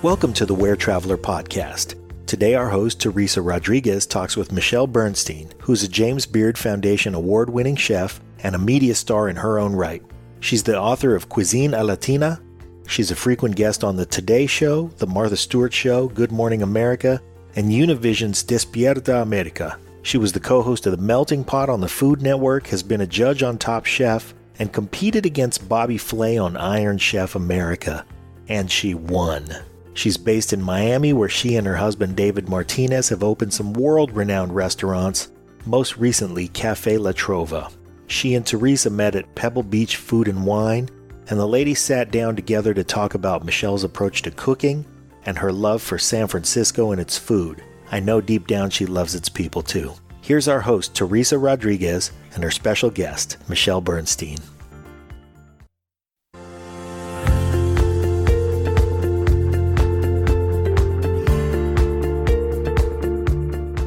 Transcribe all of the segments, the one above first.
Welcome to the WhereTraveler podcast. Today our host, Teresa Rodriguez, talks with Michelle Bernstein, who's a James Beard Foundation award-winning chef and a media star in her own right. She's the author of Cuisine a Latina. She's a frequent guest on The Today Show, The Martha Stewart Show, Good Morning America, and Univision's Despierta America. She was the co-host of The Melting Pot on the Food Network, has been a judge on Top Chef, and competed against Bobby Flay on Iron Chef America. And she won. She's based in Miami, where she and her husband David Martinez have opened some world-renowned restaurants, most recently Cafe La Trova. She and Teresa met at Pebble Beach Food and Wine, and the ladies sat down together to talk about Michelle's approach to cooking and her love for San Francisco and its food. I know deep down she loves its people too. Here's our host, Teresa Rodriguez, and her special guest, Michelle Bernstein.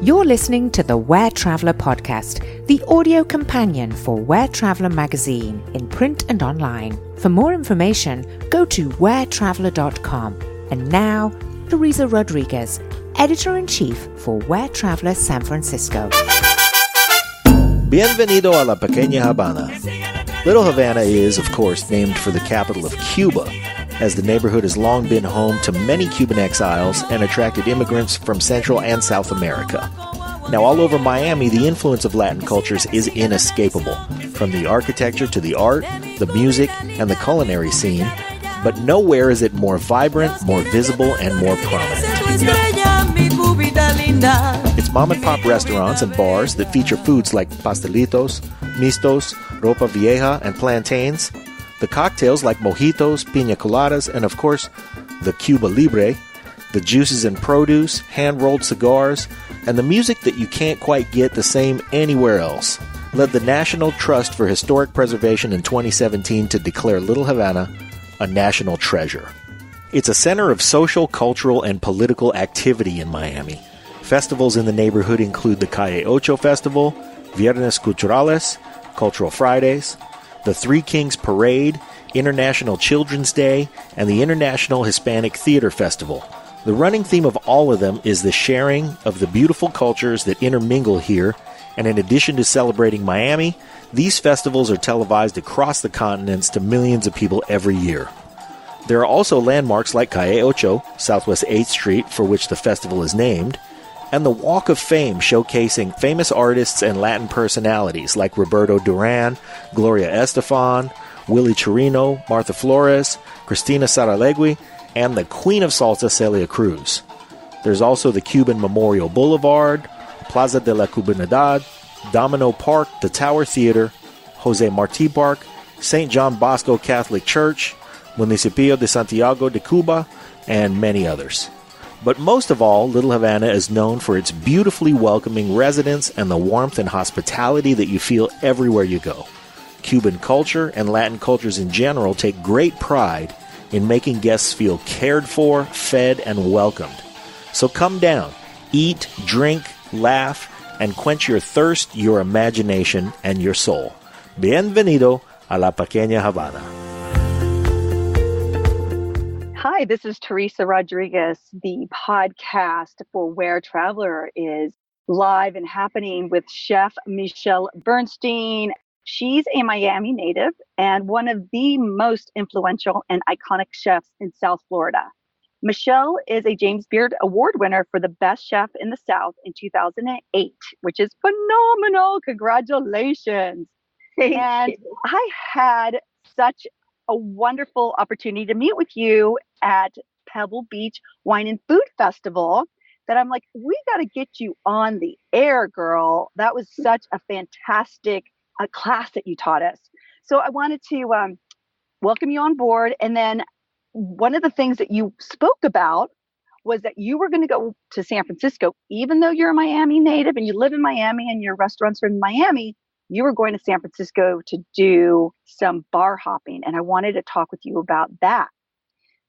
You're listening to the WhereTraveler podcast, the audio companion for WhereTraveler magazine in print and online. For more information, go to wheretraveler.com. And now, Teresa Rodriguez, Editor-in-Chief for WhereTraveler San Francisco. Bienvenido a la Pequeña Habana. Little Havana is, of course, named for the capital of Cuba, as the neighborhood has long been home to many Cuban exiles and attracted immigrants from Central and South America. Now, all over Miami, the influence of Latin cultures is inescapable, from the architecture to the art, the music, and the culinary scene, but nowhere is it more vibrant, more visible, and more prominent. It's mom-and-pop restaurants and bars that feature foods like pastelitos, mistos, ropa vieja, and plantains, the cocktails like mojitos, piña coladas, and of course, the Cuba Libre, the juices and produce, hand-rolled cigars, and the music that you can't quite get the same anywhere else, led the National Trust for Historic Preservation in 2017 to declare Little Havana a national treasure. It's a center of social, cultural, and political activity in Miami. Festivals in the neighborhood include the Calle Ocho Festival, Viernes Culturales, Cultural Fridays, the Three Kings Parade, International Children's Day, and the International Hispanic Theater Festival. The running theme of all of them is the sharing of the beautiful cultures that intermingle here, and in addition to celebrating Miami, these festivals are televised across the continents to millions of people every year. There are also landmarks like Calle Ocho, Southwest 8th Street, for which the festival is named, and the Walk of Fame showcasing famous artists and Latin personalities like Roberto Duran, Gloria Estefan, Willie Chirino, Martha Flores, Cristina Saralegui, and the Queen of Salsa, Celia Cruz. There's also the Cuban Memorial Boulevard, Plaza de la Cubanidad, Domino Park, the Tower Theater, Jose Marti Park, St. John Bosco Catholic Church, Municipio de Santiago de Cuba, and many others. But most of all, Little Havana is known for its beautifully welcoming residents and the warmth and hospitality that you feel everywhere you go. Cuban culture and Latin cultures in general take great pride in making guests feel cared for, fed, and welcomed. So come down, eat, drink, laugh, and quench your thirst, your imagination, and your soul. Bienvenido a la Pequeña Habana. Hi, this is Teresa Rodriguez. The podcast for WhereTraveler is live and happening with Chef Michelle Bernstein. She's a Miami native and one of the most influential and iconic chefs in South Florida. Michelle is a James Beard Award winner for the Best Chef in the South in 2008, which is phenomenal. Congratulations. And I had such a wonderful opportunity to meet with you at Pebble Beach Wine and Food Festival that I'm like, we got to get you on the air, girl. That was such a fantastic class that you taught us. So I wanted to welcome you on board. And then one of the things that you spoke about was that you were going to go to San Francisco, even though you're a Miami native and you live in Miami and your restaurants are in Miami, you were going to San Francisco to do some bar hopping. And I wanted to talk with you about that.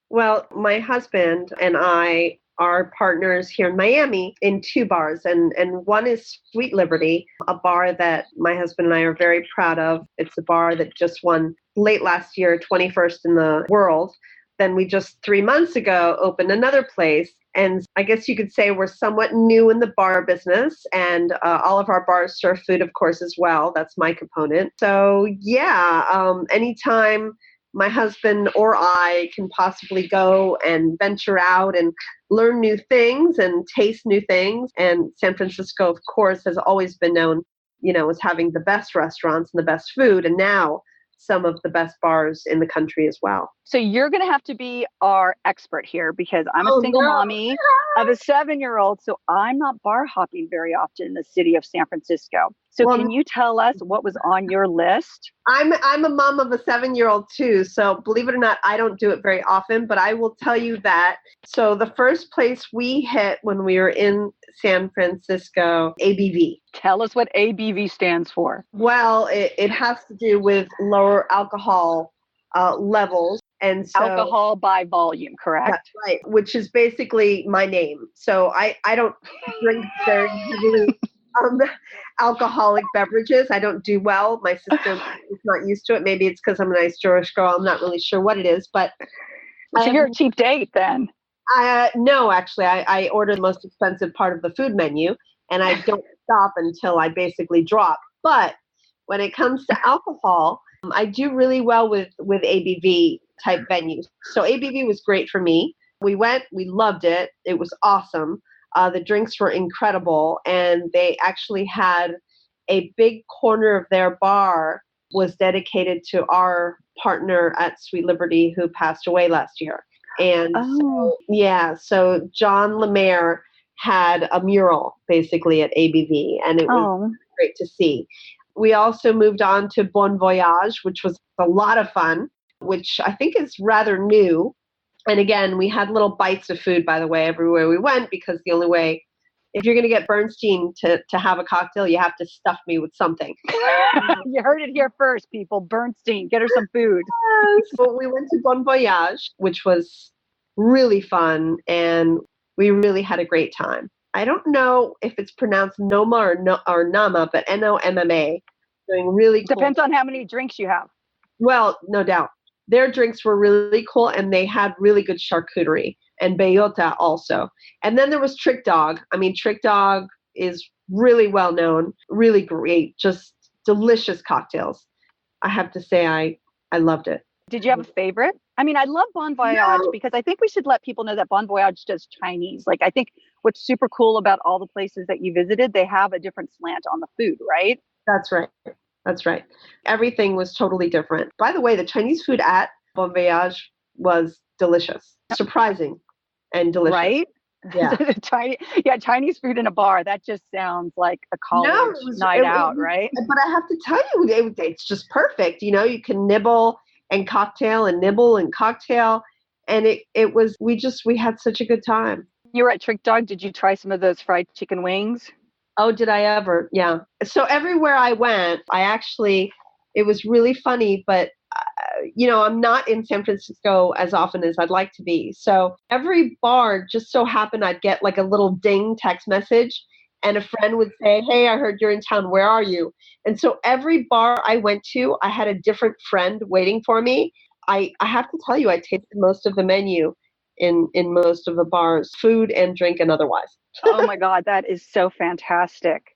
Well, my husband and I are partners here in Miami in two bars. And one is Sweet Liberty, a bar that my husband and I are very proud of. It's a bar that just won late last year, 21st in the world then we just 3 months ago opened another place. And I guess you could say we're somewhat new in the bar business, and all of our bars serve food, of course, as well. That's my component. So yeah, anytime my husband or I can possibly go and venture out and learn new things and taste new things. And San Francisco, of course, has always been known, as having the best restaurants and the best food, and now some of the best bars in the country as well. So you're going to have to be our expert here, because I'm a single mommy of a 7-year-old. So I'm not bar hopping very often in the city of San Francisco. So can you tell us what was on your list? I'm a mom of a 7-year-old too. So believe it or not, I don't do it very often, but I will tell you that. So the first place we hit when we were in San Francisco, ABV. Tell us what ABV stands for. Well, it has to do with lower alcohol levels. And so, alcohol by volume, correct? That's right, which is basically my name. So I don't drink very heavily alcoholic beverages. I don't do well. My system is not used to it. Maybe it's because I'm a nice Jewish girl. I'm not really sure what it is. But so you're a cheap date then? No, actually, I order the most expensive part of the food menu, and I don't stop until I basically drop. But when it comes to alcohol, I do really well with ABV type venues. So ABV was great for me. We went, we loved it. It was awesome. The drinks were incredible, and they actually had a big corner of their bar was dedicated to our partner at Sweet Liberty who passed away last year. And so Jon Leon had a mural basically at ABV, and it was great to see. We also moved on to Bon Voyage, which was a lot of fun, which I think is rather new. And again, we had little bites of food, by the way, everywhere we went, because the only way, if you're going to get Bernstein to have a cocktail, you have to stuff me with something. You heard it here first, people. Bernstein, get her some food. So we went to Bon Voyage, which was really fun, and we really had a great time. I don't know if it's pronounced Noma or Nama, but Nomma. Doing really cool. Depends on how many drinks you have. Well, no doubt. Their drinks were really cool, and they had really good charcuterie, and bellota also. And then there was Trick Dog. I mean, Trick Dog is really well known, really great, just delicious cocktails. I have to say I loved it. Did you have a favorite? I mean, I love Bon Voyage because I think we should let people know that Bon Voyage does Chinese. Like, I think what's super cool about all the places that you visited, they have a different slant on the food, right? That's right. That's right. Everything was totally different. By the way, the Chinese food at Bon Voyage was delicious, surprising and delicious. Right? Yeah. Chinese food in a bar. That just sounds like a college night out, right? But I have to tell you, it's just perfect. You can nibble and cocktail and nibble and cocktail. And we had such a good time. You were at Trick Dog. Did you try some of those fried chicken wings? Oh, did I ever? Yeah. So everywhere I went, it was really funny, but I'm not in San Francisco as often as I'd like to be. So every bar just so happened I'd get like a little ding text message, and a friend would say, "Hey, I heard you're in town. Where are you?" And so every bar I went to, I had a different friend waiting for me. I have to tell you, I tasted most of the menu in most of the bars, food and drink and otherwise. Oh my God, that is so fantastic.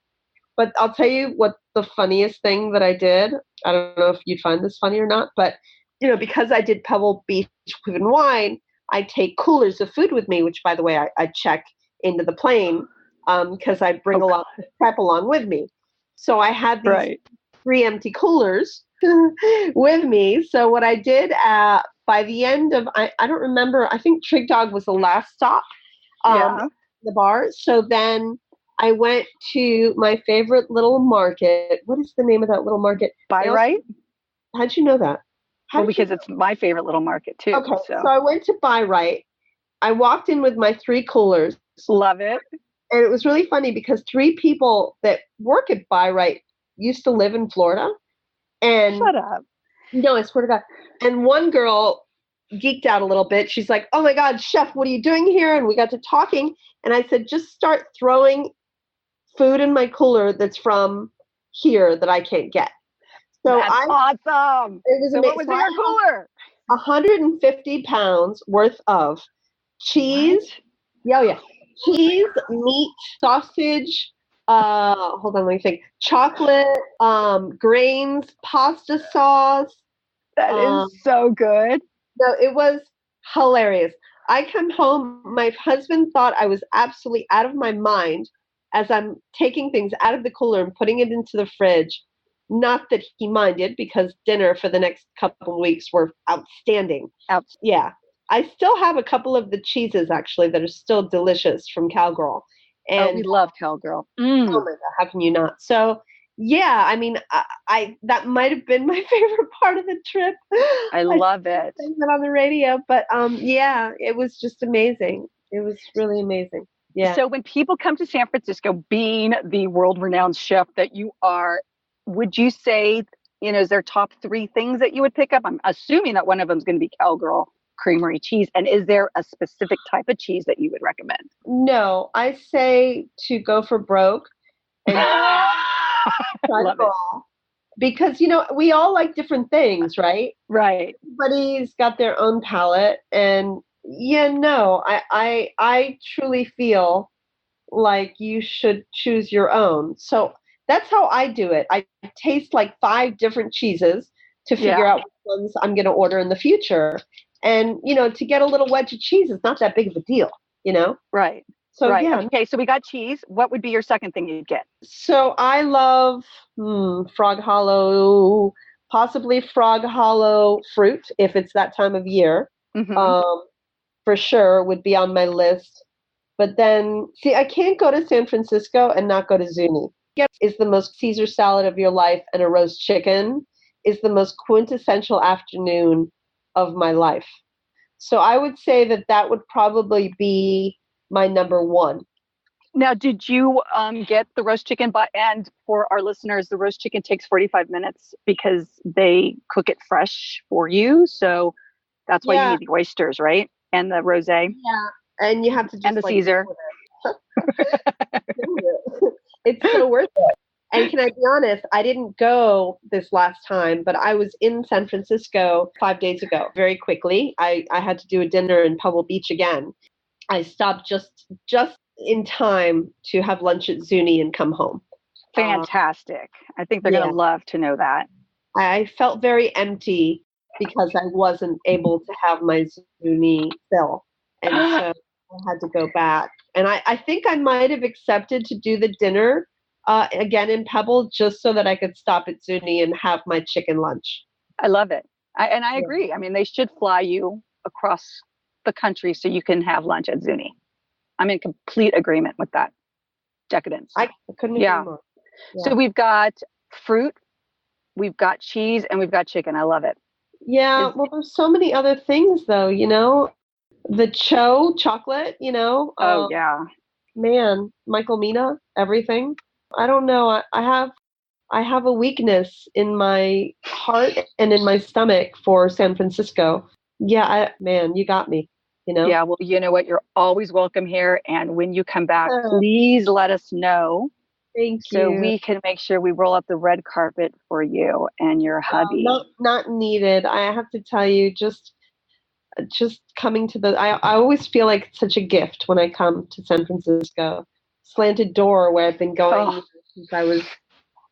But I'll tell you what the funniest thing that I did, I don't know if you'd find this funny or not, but because I did Pebble Beach Cuban wine, I take coolers of food with me, which by the way, I check into the plane because I bring a lot of prep along with me. So I had these 3 empty coolers with me. So what I did by the end of, I don't remember, I think Trick Dog was the last stop. The bar. So then I went to my favorite little market. What is the name of that little market? Buy-Right? How'd you know that? Because it's my favorite little market too. Okay, so I went to Buy-Right. I walked in with my 3 coolers. Love it. And it was really funny because 3 people that work at Buy-Right used to live in Florida. And shut up. No, I swear to God. And one girl geeked out a little bit. She's like, "Oh my God, chef, what are you doing here?" And we got to talking. And I said, "Just start throwing food in my cooler that's from here that I can't get." So that's awesome. It was so amazing. What was in your cooler? 150 pounds worth of cheese. What? Yeah. Cheese, meat, sausage, hold on, let me think. Chocolate, grains, pasta sauce. That is so good. No, it was hilarious. I come home, my husband thought I was absolutely out of my mind as I'm taking things out of the cooler and putting it into the fridge. Not that he minded, because dinner for the next couple of weeks were outstanding. Yeah. I still have a couple of the cheeses actually that are still delicious from Cowgirl. And we love Cowgirl. Oh my God, how can you not? So yeah, I mean, I that might have been my favorite part of the trip. I love it. Saying that on the radio, but yeah, it was just amazing. It was really amazing. Yeah. So when people come to San Francisco, being the world-renowned chef that you are, would you say, is there top 3 things that you would pick up? I'm assuming that one of them is going to be Cowgirl Creamery cheese. And is there a specific type of cheese that you would recommend? No, I say to go for broke and try Love it all. Because, we all like different things, right? Right. Everybody's got their own palate. And yeah, no, I truly feel like you should choose your own. So that's how I do it. I taste like 5 different cheeses to figure out which ones I'm going to order in the future. And, to get a little wedge of cheese is not that big of a deal, Right. So, right. yeah. Okay, so we got cheese. What would be your second thing you'd get? So I love Frog Hollow, possibly Frog Hollow fruit, if it's that time of year. Mm-hmm. For sure would be on my list. But then, see, I can't go to San Francisco and not go to Zuni. Is the most Caesar salad of your life, and a roast chicken is the most quintessential afternoon of my life. So I would say that would probably be my number 1. Now, did you get the roast chicken? And for our listeners, the roast chicken takes 45 minutes because they cook it fresh for you. So that's why you need the oysters, right? And the rosé. Yeah. And you have to just and the Caesar. It's so worth it. And can I be honest, I didn't go this last time, but I was in San Francisco 5 days ago. Very quickly, I had to do a dinner in Pebble Beach again. I stopped just in time to have lunch at Zuni and come home. Fantastic. I think they're going to love to know that. I felt very empty because I wasn't able to have my Zuni fill. And so I had to go back. And I think I might have accepted to do the dinner again in Pebble just so that I could stop at Zuni and have my chicken lunch. I love it. I agree. I mean, they should fly you across the country so you can have lunch at Zuni. I'm in complete agreement with that. Decadence. I couldn't agree more. Yeah. So we've got fruit, we've got cheese, and we've got chicken. I love it. Yeah. Well, there's so many other things though, the chocolate, Oh, yeah. Man, Michael Mina, everything. I don't know. I have a weakness in my heart and in my stomach for San Francisco. Yeah, man, you got me. Yeah, well, you know what? You're always welcome here. And when you come back, please let us know. Thank you. So we can make sure we roll up the red carpet for you and your hubby. Not needed. I have to tell you, just coming to I always feel like it's such a gift when I come to San Francisco. Slanted Door, where I've been going since I was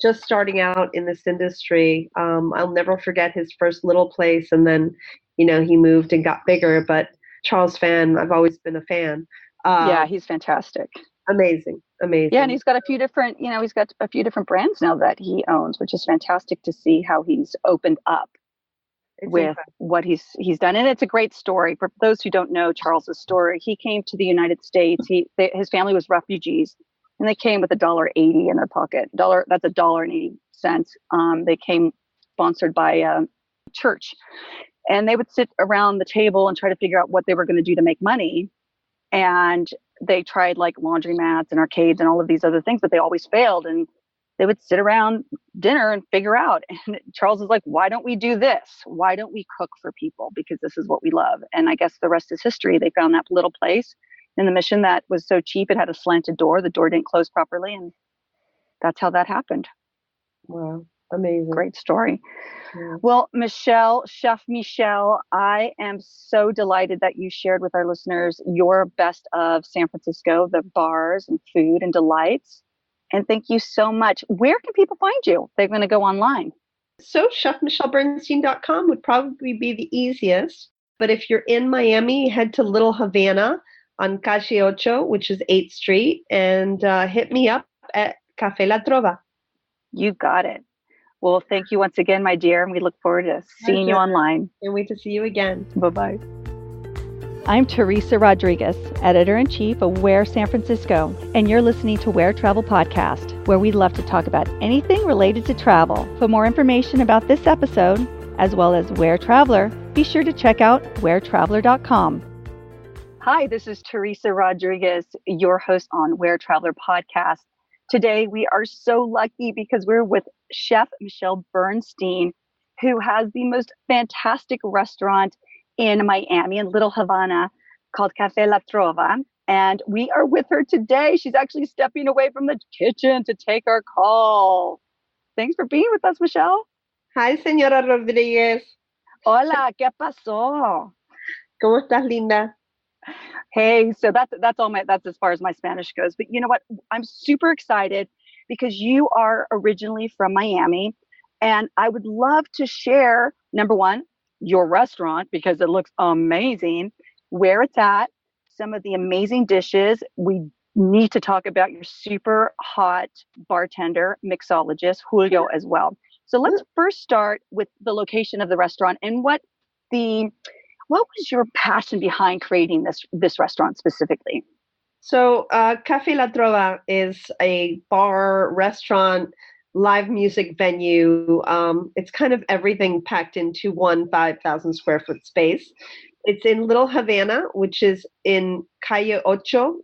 just starting out in this industry. I'll never forget his first little place, and then, he moved and got bigger. But Charles Fan, I've always been a fan. Yeah, he's fantastic. Amazing. Yeah, and he's got a few different, brands now that he owns, which is fantastic to see how he's opened up with what he's done. And it's a great story. For those who don't know Charles's story, he came to the United States. His family was refugees, and they came with $1.80 in their pocket. That's $1.80. They came sponsored by a church, and they would sit around the table and try to figure out what they were going to do to make money. And they tried like laundromats and arcades and all of these other things, but they always failed. And they would sit around dinner and figure out. And Charles is like, why don't we do this? Why don't we cook for people? Because this is what we love. And I guess the rest is history. They found that little place in the Mission that was so cheap. It had a slanted door. The door didn't close properly. And that's how that happened. Wow. Amazing. Great story. Yeah. Well, Michelle, Chef Michelle, I am so delighted that you shared with our listeners your best of San Francisco, the bars and food and delights. And thank you so much. Where can people find you? They're going to go online. So chefmichellebernstein.com would probably be the easiest. But if you're in Miami, head to Little Havana on Calle Ocho, which is 8th Street, and hit me up at Cafe La Trova. You got it. Well, thank you once again, my dear, and we look forward to seeing you online. Can't wait to see you again. Bye-bye. I'm Teresa Rodriguez, Editor-in-Chief of Where San Francisco, and you're listening to Where Travel Podcast, where we love to talk about anything related to travel. For more information about this episode, as well as Where Traveler, be sure to check out WhereTraveler.com. Hi, this is Teresa Rodriguez, your host on Where Traveler Podcast. Today, we are so lucky because we're with Chef Michelle Bernstein, who has the most fantastic restaurant in Miami, in Little Havana, called Cafe La Trova. And we are with her today. She's actually stepping away from the kitchen to take our call. Thanks for being with us, Michelle. Hi, señora Rodriguez. Hola, ¿qué pasó? ¿Cómo estás, linda? Hey, so that's as far as my Spanish goes. But you know what? I'm super excited because you are originally from Miami, and I would love to share, number one, your restaurant because it looks amazing, where it's at, some of the amazing dishes. We need to talk about your super hot bartender, mixologist, Julio, as well. So let's first start with the location of the restaurant and what was your passion behind creating this restaurant specifically? So Cafe La Trova is a bar, restaurant, live music venue. It's kind of everything packed into one 5,000 square foot space. It's in Little Havana, which is in Calle Ocho,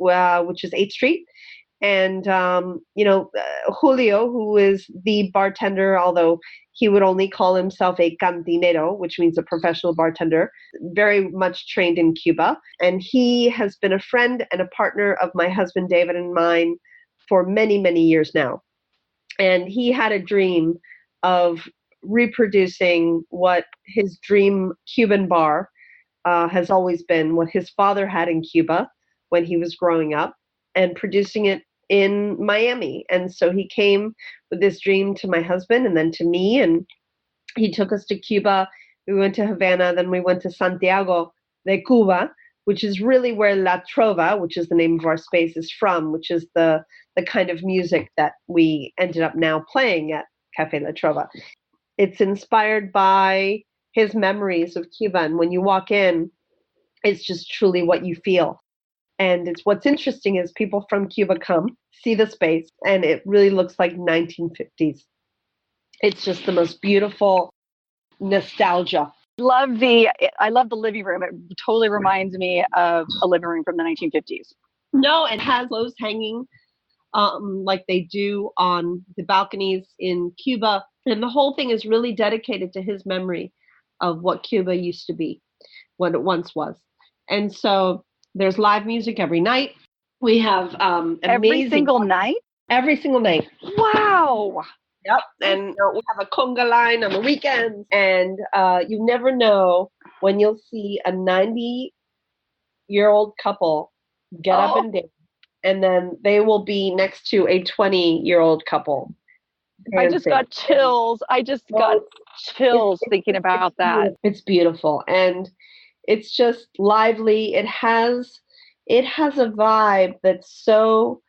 which is 8th Street. And, Julio, who is the bartender, although he would only call himself a cantinero, which means a professional bartender, very much trained in Cuba. And he has been a friend and a partner of my husband, David, and mine for many, many years now. And he had a dream of reproducing what his dream Cuban bar has always been, what his father had in Cuba when he was growing up, and producing it in Miami. And so he came with this dream to my husband and then to me, and he took us to Cuba. We went to Havana, then we went to Santiago de Cuba, which is really where La Trova, which is the name of our space, is from, which is the kind of music that we ended up now playing at Cafe La Trova. It's inspired by his memories of Cuba. And when you walk in, it's just truly what you feel. And what's interesting is people from Cuba come, see the space, and it really looks like 1950s. It's just the most beautiful nostalgia. I love the living room. It totally reminds me of a living room from the 1950s. No, it has clothes hanging like they do on the balconies in Cuba. And the whole thing is really dedicated to his memory of what Cuba used to be, what it once was. And so there's live music every night. We have every single night? Every single night. Wow. Yep. And we have a conga line on the weekends. And you never know when you'll see a 90-year-old couple get up and dance. And then they will be next to a 20-year-old couple. I just got chills. Thinking about that. It's beautiful. And it's just lively. It has a vibe that's so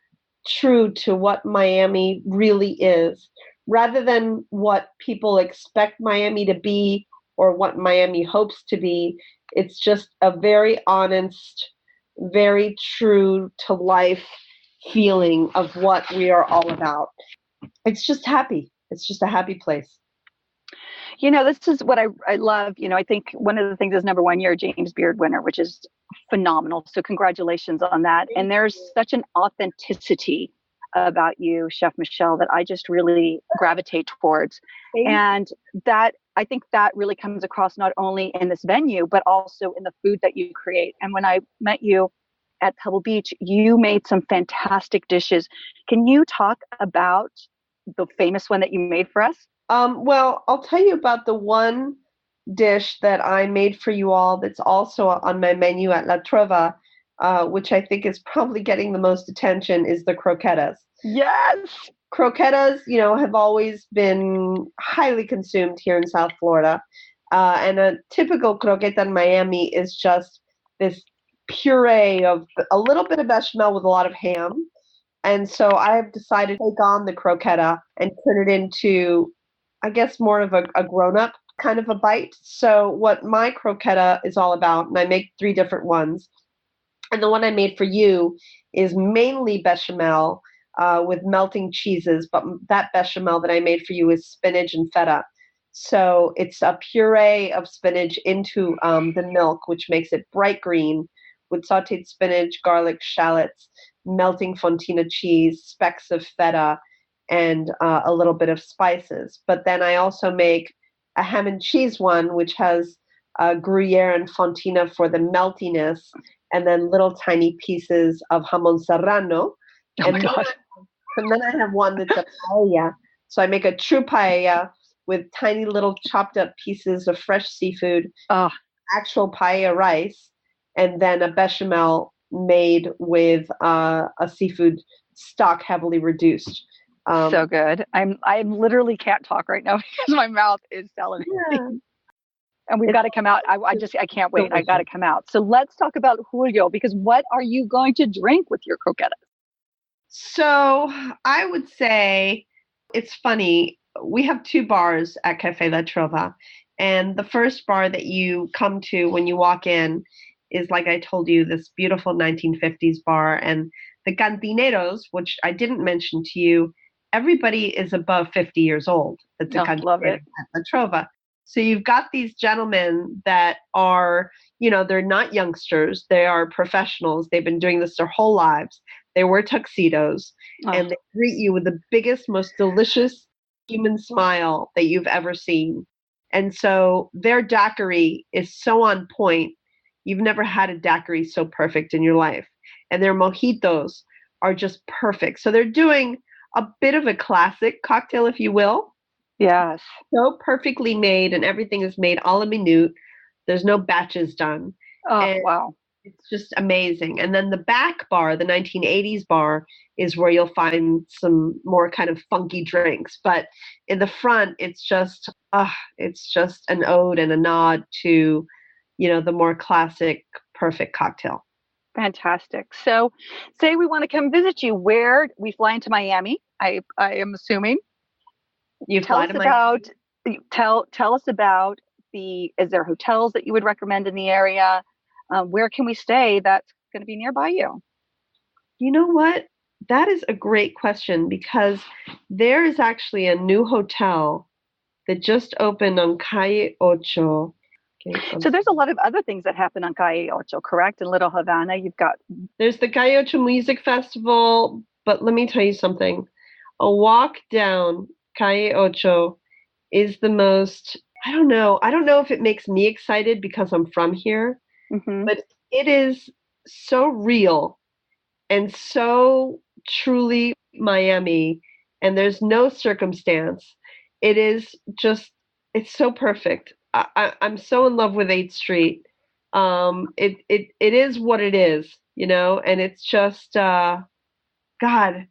true to what Miami really is, rather than what people expect Miami to be or what Miami hopes to be. It's just a very honest, very true to life feeling of what we are all about. It's just happy. It's just a happy place. This is what I love. I think one of the things is, number one, you're a James Beard winner, which is phenomenal. So congratulations on that. And there's such an authenticity about you, Chef Michelle, that I just really gravitate towards. And that, I think that really comes across not only in this venue, but also in the food that you create. And when I met you at Pebble Beach, you made some fantastic dishes. Can you talk about the famous one that you made for us? Well, I'll tell you about the one dish that I made for you all that's also on my menu at La Trova, which I think is probably getting the most attention, is the croquetas. Yes. Croquetas, have always been highly consumed here in South Florida. And a typical croqueta in Miami is just this puree of a little bit of bechamel with a lot of ham. And so I have decided to take on the croqueta and turn it into, I guess, more of a grown-up kind of a bite. So what my croqueta is all about, and I make 3 different ones, and the one I made for you is mainly bechamel with melting cheeses, but that bechamel that I made for you is spinach and feta. So it's a puree of spinach into the milk, which makes it bright green with sauteed spinach, garlic, shallots, melting fontina cheese, specks of feta, and a little bit of spices. But then I also make a ham and cheese one, which has Gruyere and fontina for the meltiness, and then little tiny pieces of jamon serrano. Oh my God. And then I have one that's a paella. So I make a true paella with tiny little chopped up pieces of fresh seafood, actual paella rice, and then a bechamel made with a seafood stock heavily reduced. So good. I literally can't talk right now because my mouth is telling me. And we've got to come out. I can't wait. I got to come out. So let's talk about Julio, because what are you going to drink with your croquetas? So I would say it's funny. We have 2 bars at Cafe La Trova. And the first bar that you come to when you walk in is, like I told you, this beautiful 1950s bar. And the cantineros, which I didn't mention to you, everybody is above 50 years old. That's a cantinero at La Trova. So you've got these gentlemen that are, they're not youngsters. They are professionals. They've been doing this their whole lives. They wear tuxedos, and they greet you with the biggest, most delicious human smile that you've ever seen. And so their daiquiri is so on point. You've never had a daiquiri so perfect in your life. And their mojitos are just perfect. So they're doing a bit of a classic cocktail, if you will. Yes. So perfectly made, and everything is made a la minute. There's no batches done. Wow. It's just amazing. And then the back bar, the 1980s bar, is where you'll find some more kind of funky drinks. But in the front, it's just an ode and a nod to, the more classic, perfect cocktail. Fantastic. So say we want to come visit you. Where we fly into Miami, I am assuming. Tell us about is there hotels that you would recommend in the area? Where can we stay that's going to be nearby you? You know what? That is a great question, because there is actually a new hotel that just opened on Calle Ocho. So there's a lot of other things that happen on Calle Ocho, correct? In Little Havana, there's the Calle Ocho Music Festival, but let me tell you something. A walk down Calle Ocho is the most, I don't know if it makes me excited because I'm from here, but it is so real and so truly Miami, and there's no circumstance. It is just, it's so perfect. I'm so in love with 8th Street. It is what it is, and it's just, God,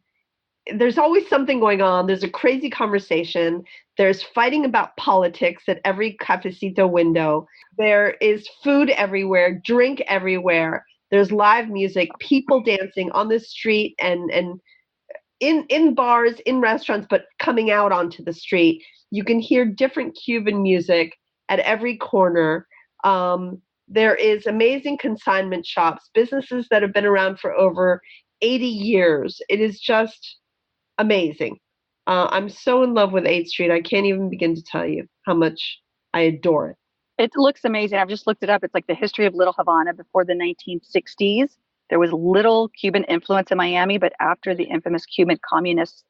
there's always something going on. There's a crazy conversation. There's fighting about politics at every cafecito window. There is food everywhere, drink everywhere. There's live music, people dancing on the street and in bars, in restaurants, but coming out onto the street. You can hear different Cuban music at every corner. There is amazing consignment shops, businesses that have been around for over 80 years. It is just amazing. I'm so in love with 8th Street. I can't even begin to tell you how much I adore it. It looks amazing. I've just looked it up. It's like the history of Little Havana before the 1960s. There was little Cuban influence in Miami, but after the infamous Cuban communists,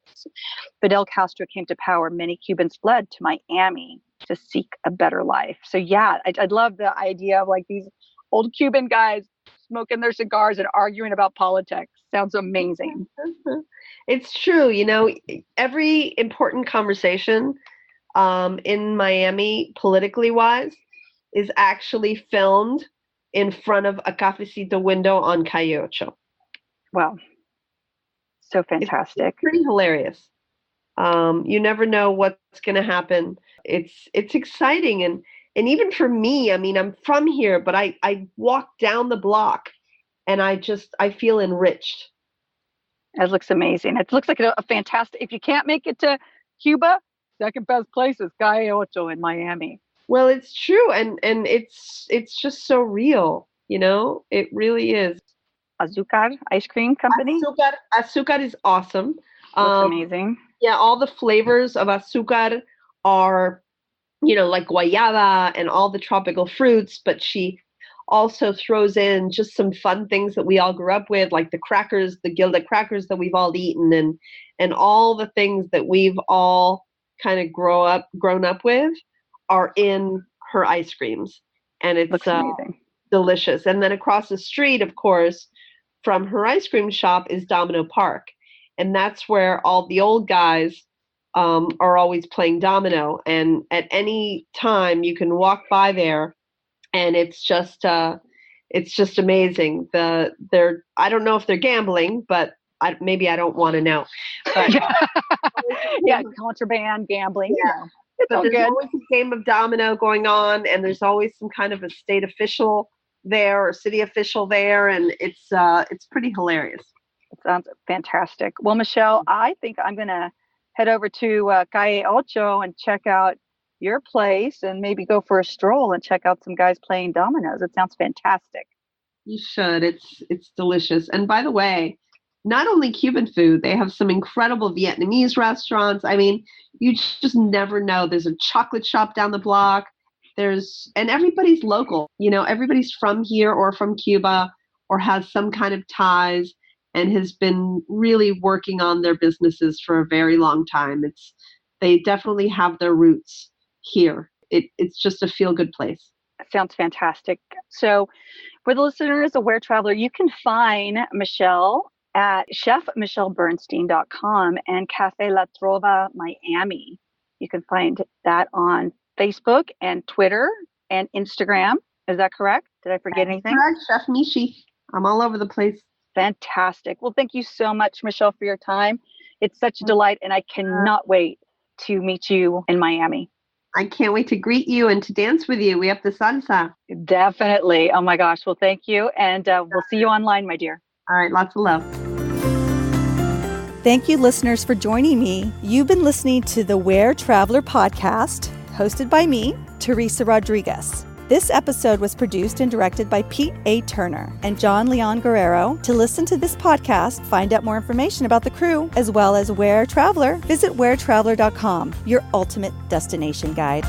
Fidel Castro came to power, many Cubans fled to Miami to seek a better life. So yeah, I'd love the idea of like these old Cuban guys smoking their cigars and arguing about politics. Sounds amazing. It's true. Every important conversation in Miami, politically wise, is actually filmed in front of a cafecito window on Calle Ocho. Wow. So fantastic. It's pretty hilarious. You never know what's going to happen. It's exciting. And even for me, I mean, I'm from here, but I walk down the block and I feel enriched. It looks amazing. It looks like a fantastic, if you can't make it to Cuba, second best place is Calle Ocho in Miami. Well, it's true. And it's just so real, you know, it really is. Azúcar ice cream company. Azúcar is awesome. Looks amazing. Yeah, all the flavors of azúcar are, you know, like guayaba and all the tropical fruits, but she also throws in just some fun things that we all grew up with, like the crackers, the Gilda crackers that we've all eaten, and all the things that we've all kind of grown up with are in her ice creams. And it's looks amazing. Delicious. And then across the street, of course, from her ice cream shop is Domino Park. And that's where all the old guys are always playing domino. And at any time you can walk by there, and it's just amazing. I don't know if they're gambling, but maybe I don't want to know. But yeah, contraband gambling. Yeah. But there's always a game of domino going on, and there's always some kind of a state official there or city official there, and it's pretty hilarious. It sounds fantastic. Well, Michelle, I think I'm going to head over to Calle Ocho and check out your place and maybe go for a stroll and check out some guys playing dominoes. It sounds fantastic. You should. It's delicious. And by the way, not only Cuban food, they have some incredible Vietnamese restaurants. I mean, you just never know. There's a chocolate shop down the block. And everybody's local. You know, everybody's from here or from Cuba or has some kind of ties and has been really working on their businesses for a very long time. They definitely have their roots here. It's just a feel-good place. That sounds fantastic. So for the listeners of WhereTraveler, you can find Michelle at chefmichellebernstein.com and Cafe La Trova Miami. You can find that on Facebook and Twitter and Instagram. Is that correct? Did I forget anything? Correct, Chef Michi. I'm all over the place. Fantastic. Well, thank you so much, Michelle, for your time. It's such a delight, and I cannot wait to meet you in Miami. I can't wait to greet you and to dance with you. We have the salsa. Definitely. Oh, my gosh. Well, thank you, and we'll see you online, my dear. All right. Lots of love. Thank you, listeners, for joining me. You've been listening to the WhereTraveler podcast, hosted by me, Teresa Rodriguez. This episode was produced and directed by Pete A. Turner and Jon Leon Guerrero. To listen to this podcast, find out more information about the crew, as well as WhereTraveler, visit WhereTraveler.com, your ultimate destination guide.